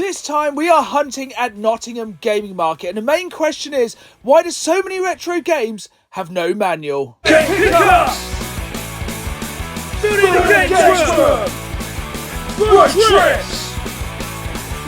This time we are hunting at Nottingham Gaming Market, and the main question is, why do so many retro games have no manual? Game Picker! Building the Games Room! Rush Trips!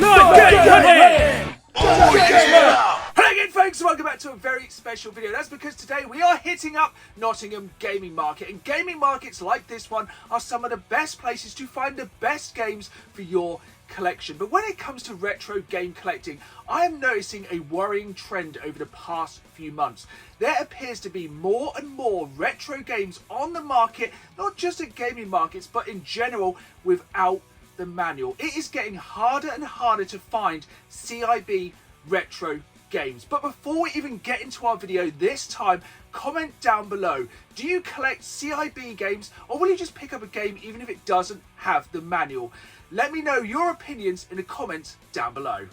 Live Game Hunting! Hello again folks, and welcome back to a very special video. That's because today we are hitting up Nottingham Gaming Market, and gaming markets like this one are some of the best places to find the best games for your collection. But when it comes to retro game collecting, I am noticing a worrying trend over the past few months. There appears to be more and more retro games on the market, not just at gaming markets, but in general without the manual. It is getting harder and harder to find CIB retro games. But before we even get into our video this time, comment down below, do you collect CIB games, or will you just pick up a game even if it doesn't have the manual? Let me know your opinions in the comments down below.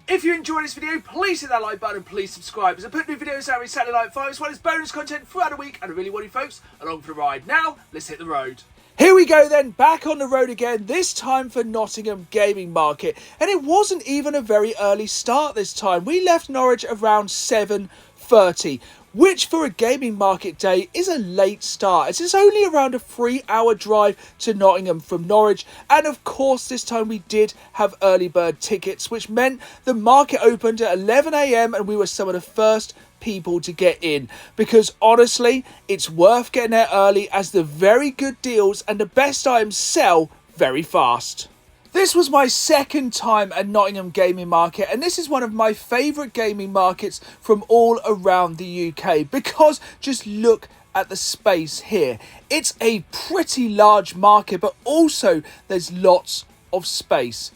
If you enjoyed this video, please hit that like button and please subscribe, as I put new videos out every Saturday night 5, as well as bonus content throughout the week, and I really want you folks along for the ride. Now, let's hit the road. Here we go then, back on the road again, this time for Nottingham Gaming Market. And it wasn't even a very early start this time. We left Norwich around 7:30. Which for a gaming market day is a late start, as it's only around a 3-hour drive to Nottingham from Norwich. And of course this time we did have early bird tickets, which meant the market opened at 11 AM and we were some of the first people to get in, because honestly it's worth getting there early, as the very good deals and the best items sell very fast. This was my second time at Nottingham Gaming Market, and this is one of my favourite gaming markets from all around the UK, because just look at the space here. It's a pretty large market, but also there's lots of space,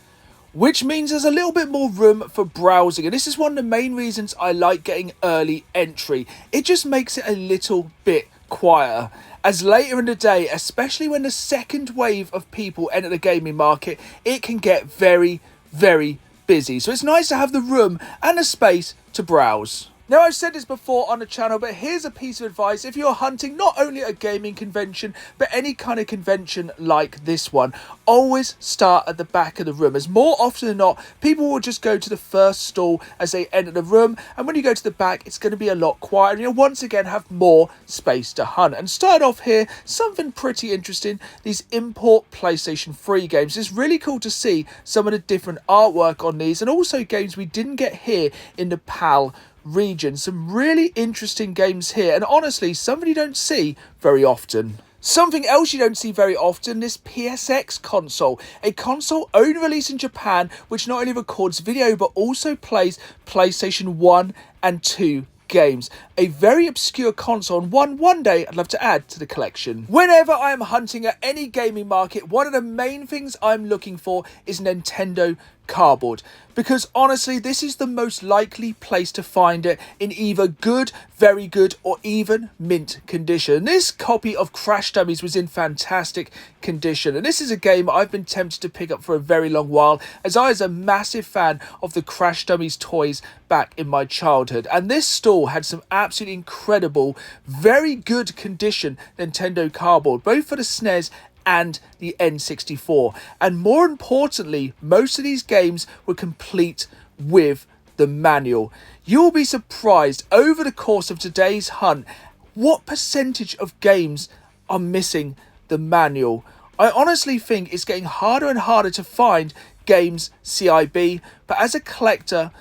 which means there's a little bit more room for browsing. And this is one of the main reasons I like getting early entry. It just makes it a little bit quieter, as later in the day, especially when the second wave of people enter the gaming market, it can get very, very busy. So it's nice to have the room and the space to browse. Now, I've said this before on the channel, but here's a piece of advice. If you're hunting not only a gaming convention, but any kind of convention like this one, always start at the back of the room, as more often than not, people will just go to the first stall as they enter the room. And when you go to the back, it's going to be a lot quieter, and you'll once again have more space to hunt. And start off here, something pretty interesting, these import PlayStation 3 games. It's really cool to see some of the different artwork on these, and also games we didn't get here in the PAL region. Some really interesting games here, and honestly something you don't see very often. Something else you don't see very often, this PSX console, a console only released in Japan, which not only records video but also plays PlayStation 1 and 2 games. A very obscure console, and one day I'd love to add to the collection. Whenever I am hunting at any gaming market, one of the main things I'm looking for is Nintendo cardboard, because honestly this is the most likely place to find it in either good, very good, or even mint condition. This copy of Crash Dummies was in fantastic condition, and this is a game I've been tempted to pick up for a very long while, as I was a massive fan of the Crash Dummies toys back in my childhood. And this store had some absolutely incredible, very good condition Nintendo cardboard, both for the SNES and the N64. And more importantly, most of these games were complete with the manual. You'll be surprised over the course of today's hunt what percentage of games are missing the manual. I honestly think it's getting harder and harder to find games CIB, but as a collector,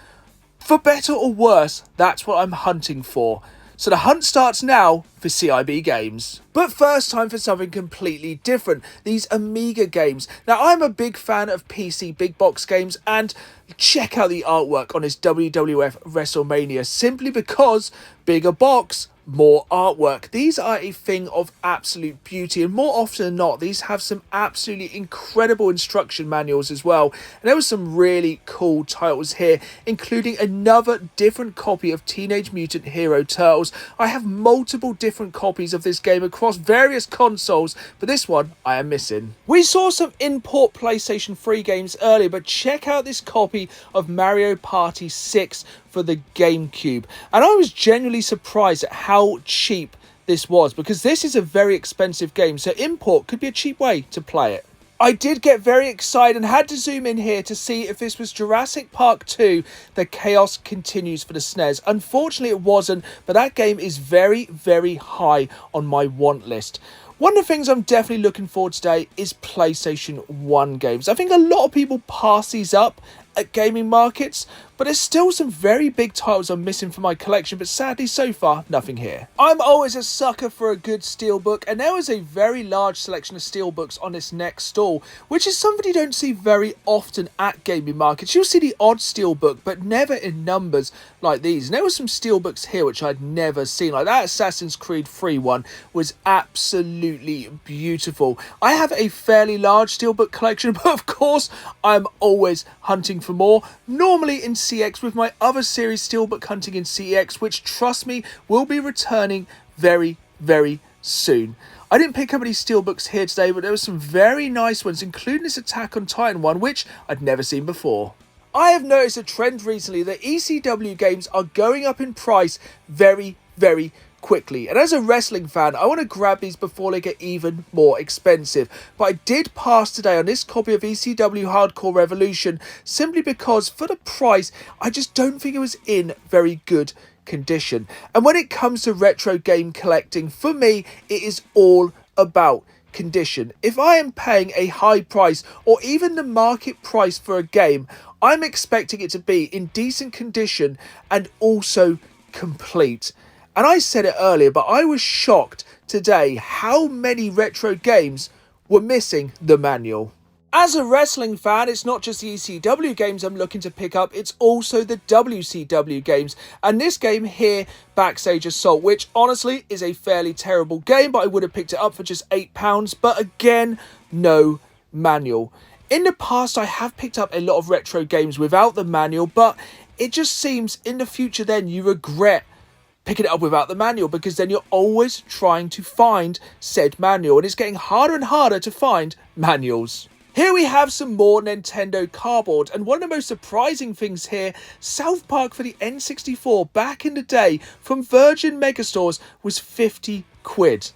for better or worse, that's what I'm hunting for. So the hunt starts now for CIB games. But first, time for something completely different. These Amiga games. Now, I'm a big fan of PC big box games, and check out the artwork on this WWF WrestleMania, simply because bigger box, more artwork. These are a thing of absolute beauty, and more often than not, these have some absolutely incredible instruction manuals as well. And there were some really cool titles here, including another different copy of Teenage Mutant Hero Turtles. I have multiple different copies of this game across various consoles, but this one I am missing. We saw some import PlayStation 3 games earlier, but check out this copy of Mario Party 6 for the GameCube, and I was genuinely surprised at how cheap this was, because this is a very expensive game, so import could be a cheap way to play it. I did get very excited and had to zoom in here to see if this was Jurassic Park 2, The Chaos Continues for the SNES. Unfortunately, it wasn't, but that game is very, very high on my want list. One of the things I'm definitely looking forward to today is PlayStation 1 games. I think a lot of people pass these up at gaming markets, but there's still some very big titles I'm missing from my collection, but sadly so far, nothing here. I'm always a sucker for a good steelbook, and there is a very large selection of steelbooks on this next stall, which is something you don't see very often at gaming markets. You'll see the odd steelbook, but never in numbers like these. And there were some steelbooks here which I'd never seen, like that Assassin's Creed 3 one was absolutely beautiful. I have a fairly large steelbook collection, but of course, I'm always hunting for more, normally in CX with my other series Steelbook Hunting in CX, which, trust me, will be returning very, very soon. I didn't pick up any steelbooks here today, but there were some very nice ones, including this Attack on Titan one, which I'd never seen before. I have noticed a trend recently that ECW games are going up in price very, very quickly, and as a wrestling fan, I want to grab these before they get even more expensive. But I did pass today on this copy of ECW Hardcore Revolution simply because for the price, I just don't think it was in very good condition. And when it comes to retro game collecting, for me, it is all about condition. If I am paying a high price or even the market price for a game, I'm expecting it to be in decent condition and also complete. And I said it earlier, but I was shocked today how many retro games were missing the manual. As a wrestling fan, it's not just the ECW games I'm looking to pick up, it's also the WCW games. And this game here, Backstage Assault, which honestly is a fairly terrible game, but I would have picked it up for just £8. But again, no manual. In the past, I have picked up a lot of retro games without the manual, but it just seems in the future then you regret picking it up without the manual, because then you're always trying to find said manual, and it's getting harder and harder to find manuals. Here we have some more Nintendo cardboard, and one of the most surprising things here, South Park for the N64 back in the day from Virgin Megastores was 50 quid.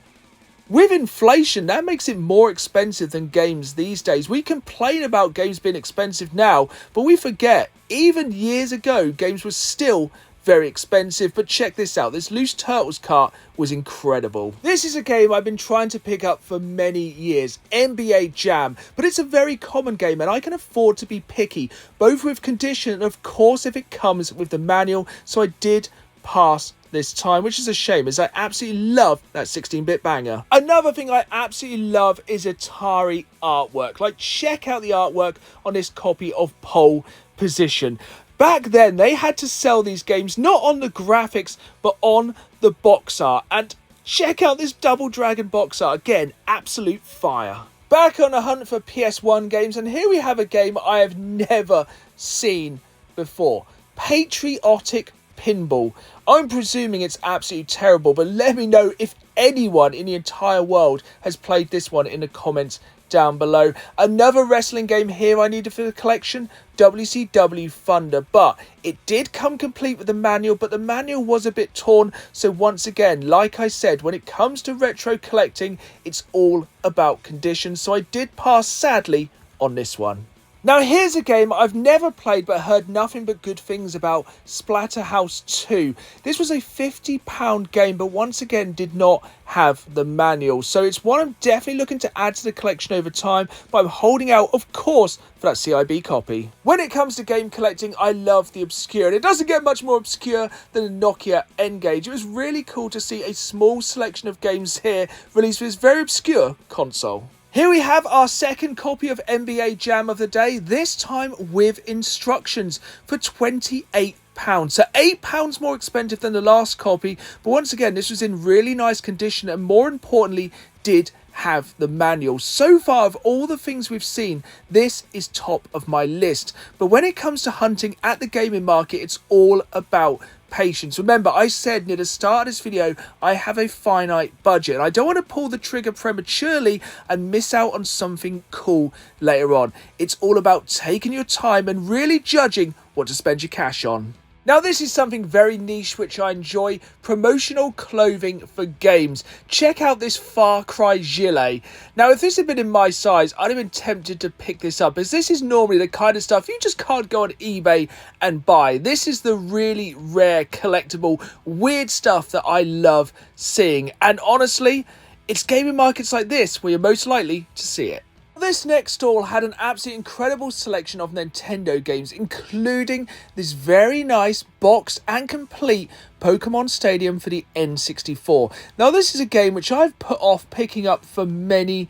With inflation, that makes it more expensive than games these days. We complain about games being expensive now, but we forget, even years ago, games were still very expensive. But check this out, this Loose Turtles cart was incredible. This is a game I've been trying to pick up for many years, NBA Jam, but it's a very common game and I can afford to be picky, both with condition and of course if it comes with the manual, so I did pass this time, which is a shame as I absolutely love that 16-bit banger. Another thing I absolutely love is Atari artwork. Like, check out the artwork on this copy of Pole Position. Back then, they had to sell these games not on the graphics, but on the box art. And check out this Double Dragon box art. Again, absolute fire. Back on the hunt for PS1 games, and here we have a game I have never seen before. Patriotic Pinball. I'm presuming it's absolutely terrible, but let me know if anyone in the entire world has played this one in the comments down below. Another wrestling game here I needed for the collection, WCW Thunder, but it did come complete with the manual, but the manual was a bit torn. So once again, like I said, when it comes to retro collecting, it's all about condition, so I did pass sadly on this one. Now here's a game I've never played but heard nothing but good things about, Splatterhouse 2. This was a £50 game, but once again did not have the manual. So it's one I'm definitely looking to add to the collection over time, but I'm holding out, of course, for that CIB copy. When it comes to game collecting, I love the obscure, and it doesn't get much more obscure than the Nokia N-Gage. It was really cool to see a small selection of games here released for this very obscure console. Here we have our second copy of NBA Jam of the day, this time with instructions for £28. So £8 more expensive than the last copy, but once again, this was in really nice condition and more importantly, did have the manual. So far of all the things we've seen, this is top of my list. But when it comes to hunting at the gaming market, it's all about patience. Remember, I said near the start of this video, I have a finite budget and I don't want to pull the trigger prematurely and miss out on something cool later on. It's all about taking your time and really judging what to spend your cash on. Now this is something very niche which I enjoy, promotional clothing for games. Check out this Far Cry gilet. Now if this had been in my size, I'd have been tempted to pick this up, as this is normally the kind of stuff you just can't go on eBay and buy. This is the really rare, collectible, weird stuff that I love seeing, and honestly, it's gaming markets like this where you're most likely to see it. This next stall had an absolutely incredible selection of Nintendo games, including this very nice boxed and complete Pokemon Stadium for the N64. Now this is a game which I've put off picking up for many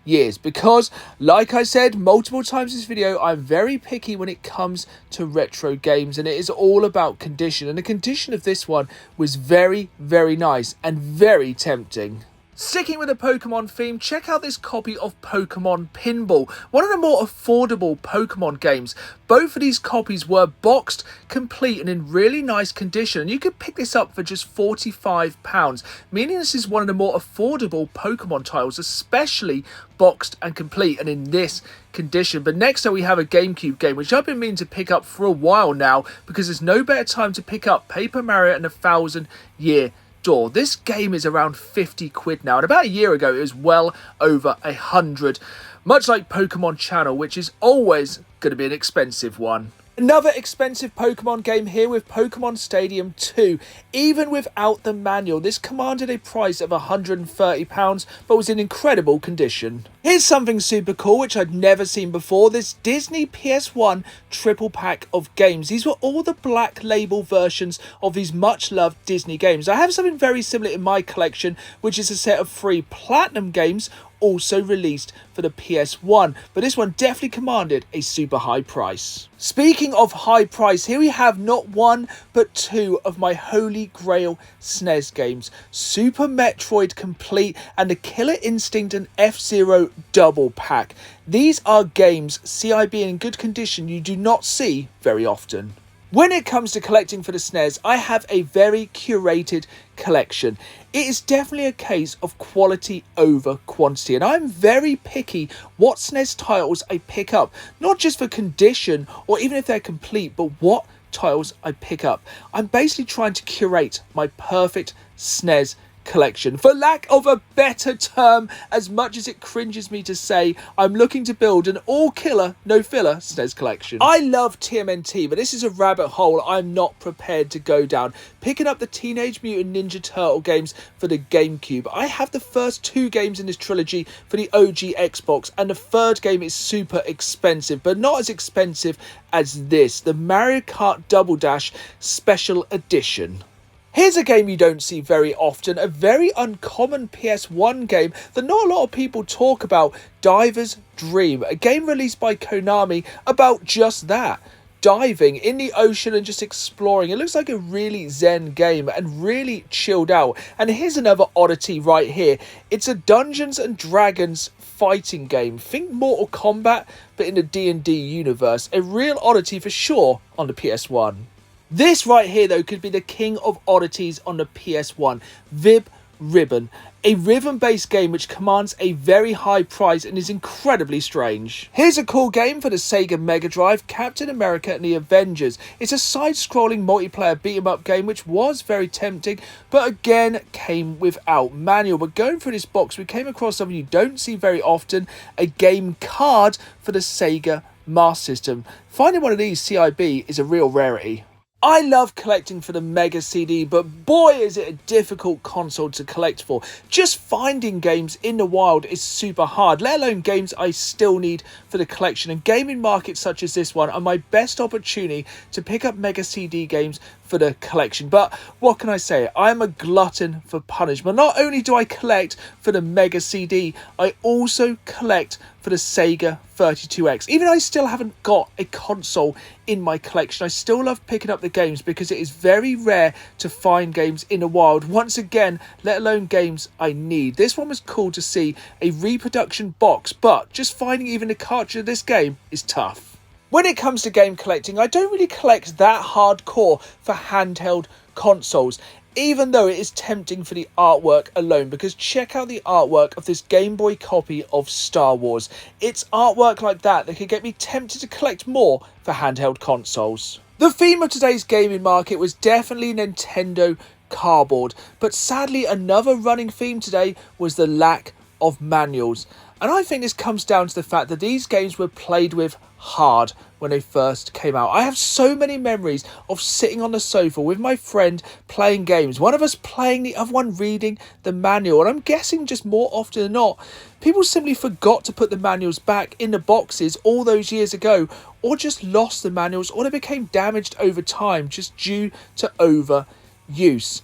years because, like I said multiple times in this video, I'm very picky when it comes to retro games, and it is all about condition, and the condition of this one was very nice and very tempting. Sticking with the Pokemon theme, check out this copy of Pokemon Pinball, one of the more affordable Pokemon games. Both of these copies were boxed, complete, and in really nice condition, and you could pick this up for just £45, meaning this is one of the more affordable Pokemon titles, especially boxed and complete and in this condition. But next up we have a GameCube game which I've been meaning to pick up for a while now, because there's no better time to pick up Paper Mario and the 1000-Year Door. This game is around £50 now, and about a year ago it was well over 100, much like Pokemon Channel, which is always going to be an expensive one. Another expensive Pokemon game here with Pokemon Stadium 2. Even without the manual, this commanded a price of £130, but was in incredible condition. Here's something super cool which I'd never seen before, this Disney PS1 triple pack of games. These were all the black label versions of these much loved Disney games. I have something very similar in my collection, which is a set of 3 platinum games also released for the PS1, but this one definitely commanded a super high price. Speaking of high price, here we have not one but 2 of my holy grail SNES games, Super Metroid Complete and the Killer Instinct and F-Zero double pack. These are games CIB in good condition you do not see very often. When it comes to collecting for the SNES, I have a very curated collection. It is definitely a case of quality over quantity, and I'm very picky what SNES titles I pick up, not just for condition or even if they're complete, but what titles I pick up. I'm basically trying to curate my perfect SNES collection. For lack of a better term, as much as it cringes me to say, I'm looking to build an all-killer, no-filler SNES collection. I love TMNT, but this is a rabbit hole I'm not prepared to go down. Picking up the Teenage Mutant Ninja Turtle games for the GameCube. I have the first 2 games in this trilogy for the OG Xbox, and the 3rd game is super expensive, but not as expensive as this, the Mario Kart Double Dash Special Edition. Here's a game you don't see very often, a very uncommon PS1 game that not a lot of people talk about, Diver's Dream, a game released by Konami about just that. Diving in the ocean and just exploring. It looks like a really zen game and really chilled out. And here's another oddity right here. It's a Dungeons and Dragons fighting game. Think Mortal Kombat, but in the D&D universe. A real oddity for sure on the PS1. This right here, though, could be the king of oddities on the PS1, Vib Ribbon, a rhythm-based game which commands a very high price and is incredibly strange. Here's a cool game for the Sega Mega Drive, Captain America and the Avengers. It's a side-scrolling multiplayer beat-em-up game which was very tempting, but again came without manual. But going through this box, we came across something you don't see very often, a game card for the Sega Master System. Finding one of these CIB is a real rarity. I love collecting for the Mega CD, but boy is it a difficult console to collect for. Just finding games in the wild is super hard, let alone games I still need for the collection, and gaming markets such as this one are my best opportunity to pick up Mega CD games for the collection. But what can I say, I am a glutton for punishment. Not only do I collect for the Mega CD, I also collect for the Sega 32X. Even though I still haven't got a console in my collection, I still love picking up the games because it is very rare to find games in the wild, once again, let alone games I need. This one was cool to see, a reproduction box, but just finding even the cartridge of this game is tough. When it comes to game collecting, I don't really collect that hardcore for handheld consoles. even though it is tempting for the artwork alone, because check out the artwork of this Game Boy copy of Star Wars. It's artwork like that could get me tempted to collect more for handheld consoles. The theme of today's gaming market was definitely Nintendo cardboard, but sadly another running theme today was the lack of manuals. And I think this comes down to the fact that these games were played with hard when they first came out. I have so many memories of sitting on the sofa with my friend playing games, one of us playing, the other one reading the manual, and I'm guessing just more often than not, people simply forgot to put the manuals back in the boxes all those years ago, or just lost the manuals, or they became damaged over time just due to overuse.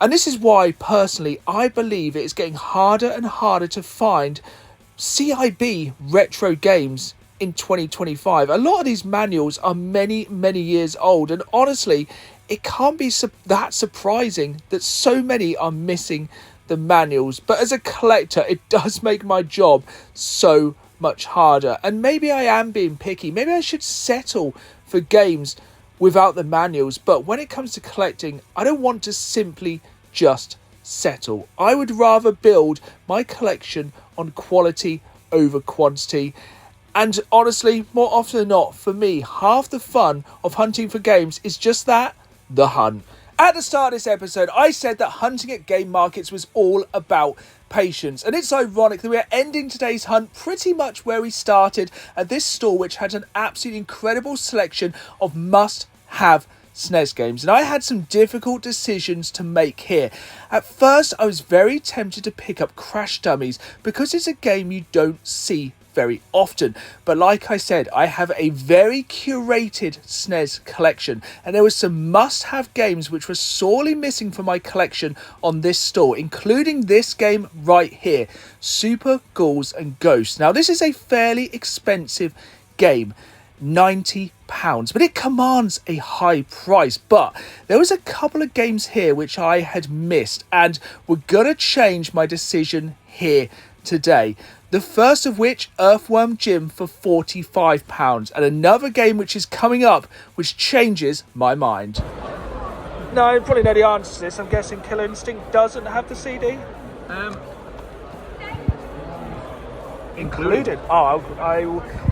And this is why, personally, I believe it is getting harder and harder to find CIB retro games in 2025. A lot of these manuals are many years old, and honestly, it can't be that surprising that so many are missing the manuals. But as a collector, it does make my job so much harder. And maybe I am being picky. Maybe I should settle for games without the manuals. But when it comes to collecting, I don't want to simply just settle. I would rather build my collection on quality over quantity. And honestly, more often than not, for me, half the fun of hunting for games is just that, the hunt. At the start of this episode, I said that hunting at game markets was all about patience. And it's ironic that we are ending today's hunt pretty much where we started, at this store which had an absolutely incredible selection of must-have SNES games, and I had some difficult decisions to make here. At first, I was very tempted to pick up Crash Dummies because it's a game you don't see very often, but like I said, I have a very curated SNES collection, and there were some must-have games which were sorely missing from my collection on this store, including this game right here, Super Ghouls and Ghosts. Now, this is a fairly expensive game, £90, but it commands a high price. But there was a couple of games here which I had missed, and we're gonna change my decision here today. The first of which, Earthworm Jim for £45, and another game which is coming up which changes my mind. No, you probably know the answer to this. I'm guessing Killer Instinct doesn't have the CD? Included. Oh,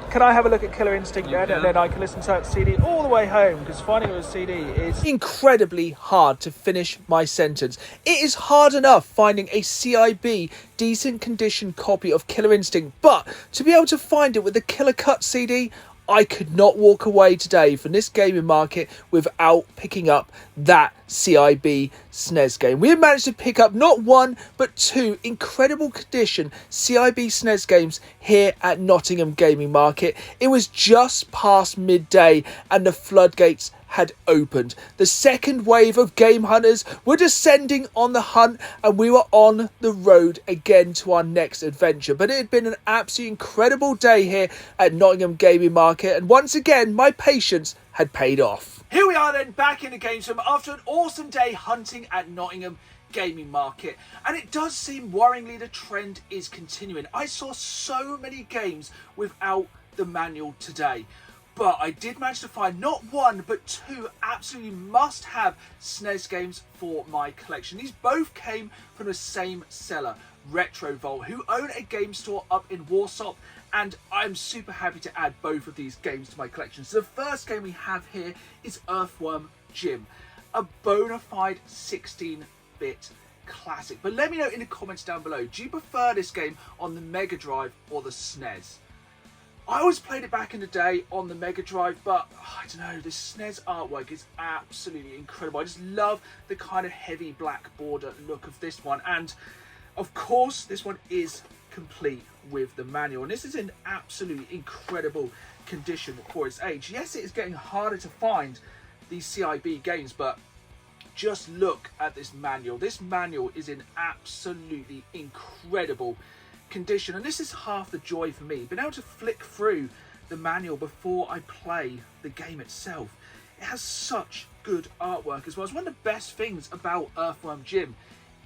can I have a look at Killer Instinct then, and then I can listen to that CD all the way home, because finding a CD is incredibly hard to finish my sentence. It is hard enough finding a CIB decent condition copy of Killer Instinct, but to be able to find it with the Killer Cut CD, I could not walk away today from this gaming market without picking up that CIB SNES game. We have managed to pick up not one, but two incredible condition CIB SNES games here at Nottingham Gaming Market. It was just past midday and the floodgates had opened. The second wave of game hunters were descending on the hunt, and we were on the road again to our next adventure. But it had been an absolutely incredible day here at Nottingham Gaming Market, and once again my patience had paid off. Here we are then, back in the games room after an awesome day hunting at Nottingham Gaming Market, and it does seem worryingly the trend is continuing. I saw so many games without the manual today, but I did manage to find not one but two absolutely must-have SNES games for my collection. These both came from the same seller, Retrovolt, who own a game store up in Warsaw, and I'm super happy to add both of these games to my collection. So the first game we have here is Earthworm Jim, a bona fide 16-bit classic. But let me know in the comments down below, do you prefer this game on the Mega Drive or the SNES? I always played it back in the day on the Mega Drive, but I don't know, the SNES artwork is absolutely incredible. I just love the kind of heavy black border look of this one, and of course this one is complete with the manual, and this is in absolutely incredible condition for its age. Yes, it is getting harder to find these CIB games, but just look at this manual. This manual is in absolutely incredible condition, and this is half the joy for me, being able to flick through the manual before I play the game itself. It has such good artwork as well. It's one of the best things about Earthworm Jim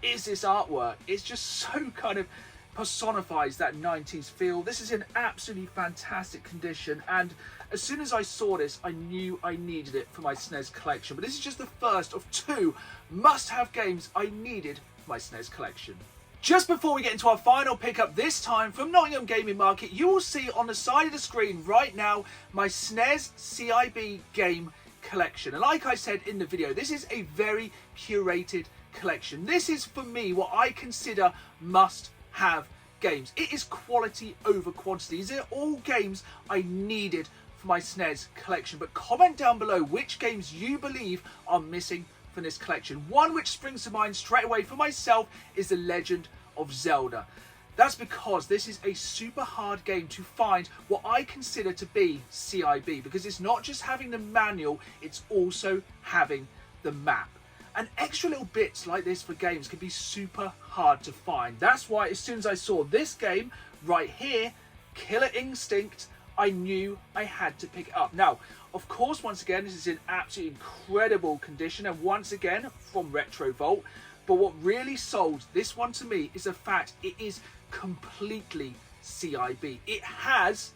is this artwork. It's just so kind of personifies that 90s feel. This is in absolutely fantastic condition, and as soon as I saw this, I knew I needed it for my SNES collection. But this is just the first of 2 must-have games I needed for my SNES collection. Just before we get into our final pickup, this time from Nottingham Gaming Market, you will see on the side of the screen right now my SNES CIB game collection. And like I said in the video, this is a very curated collection. This is, for me, what I consider must-have games. It is quality over quantity. These are all games I needed for my SNES collection. But comment down below which games you believe are missing from this collection. One which springs to mind straight away for myself is The Legend of Zelda. That's because this is a super hard game to find what I consider to be CIB, because it's not just having the manual, it's also having the map. And extra little bits like this for games can be super hard to find. That's why as soon as I saw this game right here, Killer Instinct, I knew I had to pick it up. Now, of course, once again, this is in absolutely incredible condition, and once again from Retro Vault. But what really sold this one to me is the fact it is completely CIB. It has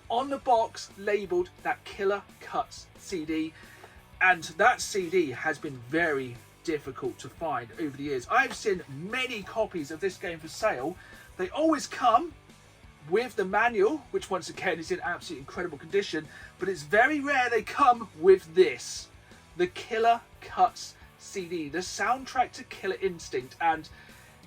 on the box labeled that Killer Cuts CD, and that CD has been very difficult to find over the years. I've seen many copies of this game for sale. They always come with the manual, which once again is in absolutely incredible condition, but it's very rare they come with this, the Killer Cuts CD, the soundtrack to Killer Instinct, and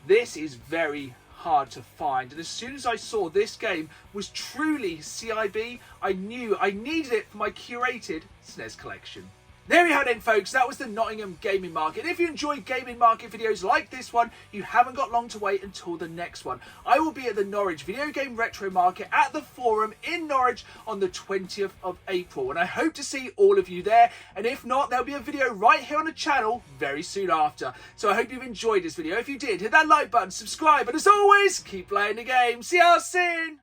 this is very hard to find. And as soon as I saw this game was truly CIB, I knew I needed it for my curated SNES collection. There we have it, folks. That was the Nottingham Gaming Market. If you enjoy gaming market videos like this one, you haven't got long to wait until the next one. I will be at the Norwich Video Game Retro Market at the Forum in Norwich on the 20th of April. And I hope to see all of you there. And if not, there'll be a video right here on the channel very soon after. So I hope you've enjoyed this video. If you did, hit that like button, subscribe, and as always, keep playing the game. See you all soon.